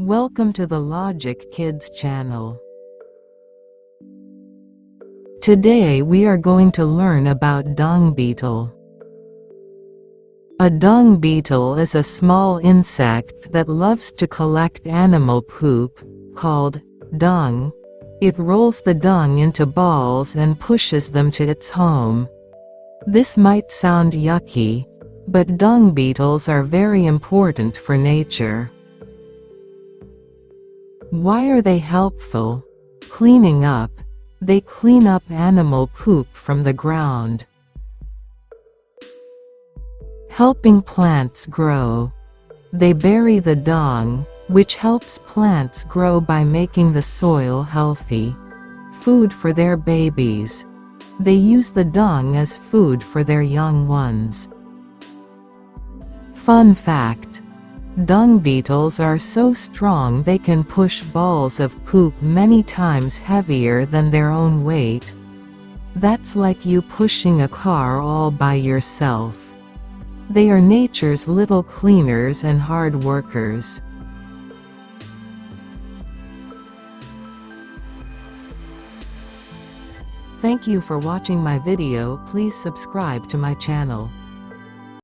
Welcome to the Logic Kids channel. Today we are going to learn about dung beetle. A dung beetle is a small insect that loves to collect animal poop, called dung. It rolls the dung into balls and pushes them to its home. This might sound yucky, but dung beetles are very important for nature. Why are they helpful? Cleaning up. They clean up animal poop from the ground. Helping plants grow. They bury the dung, which helps plants grow by making the soil healthy. Food for their babies. They use the dung as food for their young ones. Fun fact: dung beetles are so strong they can push balls of poop many times heavier than their own weight. That's like you pushing a car all by yourself. They are nature's little cleaners and hard workers. Thank you for watching my video. Please subscribe to my channel.